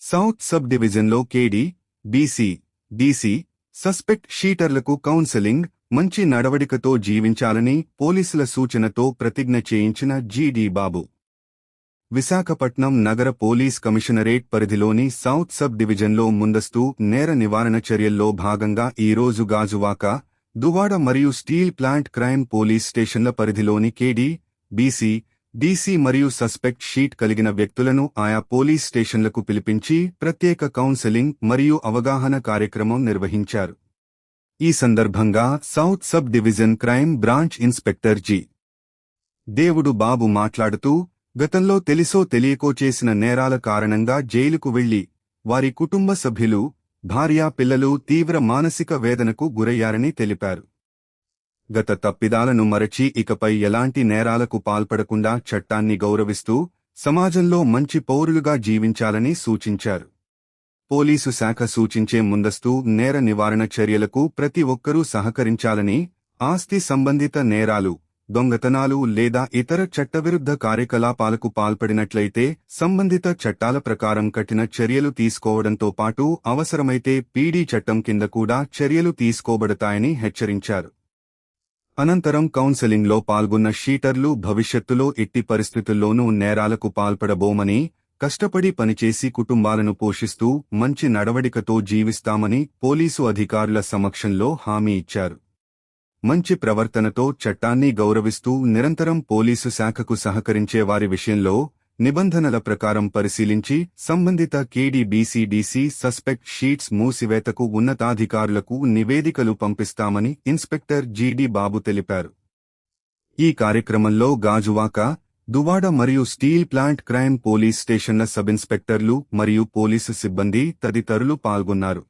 South sub డివిజన్లో కేడీ, BC, DC, suspect షీటర్లకు counselling, మంచి నడవడికతో జీవించాలని పోలీసుల సూచనతో ప్రతిజ్ఞ చేయించిన జీడీ బాబు. విశాఖపట్నం నగర పోలీస్ కమిషనరేట్ పరిధిలోని సౌత్ సబ్ డివిజన్లో ముందస్తు నేర నివారణ చర్యల్లో భాగంగా ఈరోజు గాజువాక, దువాడ మరియు స్టీల్ ప్లాంట్ క్రైమ్ పోలీస్ స్టేషన్ల పరిధిలోని కేడీ, బీసీ, డీసీ మరియు సస్పెక్ట్ షీట్ కలిగిన వ్యక్తులను ఆయా పోలీస్ స్టేషన్లకు పిలిపించి ప్రత్యేక కౌన్సెలింగ్ మరియు అవగాహన కార్యక్రమం నిర్వహించారు. ఈ సందర్భంగా south sub division crime branch inspector G. దేవుడు బాబు మాట్లాడుతూ, గతంలో తెలిసో తెలియకో చేసిన నేరాల కారణంగా జైలుకు వెళ్లి వారి కుటుంబ సభ్యులు, భార్యా పిల్లలు తీవ్ర మానసిక వేదనకు గురయ్యారని తెలిపారు. గత తప్పిదాలను మరచి ఇకపై ఎలాంటి నేరాలకు పాల్పడకుండా చట్టాన్ని గౌరవిస్తూ సమాజంలో మంచి పౌరులుగా జీవించాలని సూచించారు. పోలీసు శాఖ సూచించే ముందస్తు నేర నివారణ చర్యలకు ప్రతి ఒక్కరూ సహకరించాలని, ఆస్తి సంబంధిత నేరాలు, దొంగతనాలు లేదా ఇతర చట్టవిరుద్ధ కార్యకలాపాలకు పాల్పడినట్లయితే సంబంధిత చట్టాల ప్రకారం కఠిన చర్యలు తీసుకోవడంతో పాటు అవసరమైతే పీడీ చట్టం కింద కూడా చర్యలు తీసుకోబడతాయని హెచ్చరించారు. అనంతరం కౌన్సెలింగ్లో పాల్గొన్న షీటర్లు భవిష్యత్తులో ఎట్టి పరిస్థితుల్లోనూ నేరాలకు పాల్పడబోమని, కష్టపడి పనిచేసి కుటుంబాలను పోషిస్తూ మంచి నడవడికతో జీవిస్తామని పోలీసు అధికారుల సమక్షంలో హామీ ఇచ్చారు. మంచి ప్రవర్తనతో చట్టాన్ని గౌరవిస్తూ నిరంతరం పోలీసు శాఖకు సహకరించే వారి విషయంలో నిబంధనల ప్రకారం పరిశీలించి సంబంధిత కేడీ, బీసీ, డీసీ సస్పెక్ట్ షీట్స్ మూసివేతకు ఉన్నతాధికారులకు నివేదికలు పంపిస్తామని ఇన్స్పెక్టర్ జీడీ బాబు తెలిపారు. ఈ కార్యక్రమంలో గాజువాక, దువాడ మరియు స్టీల్ ప్లాంట్ క్రైమ్ పోలీస్ స్టేషన్ల సబ్ ఇన్స్పెక్టర్లు మరియు పోలీసు సిబ్బంది తదితరులు పాల్గొన్నారు.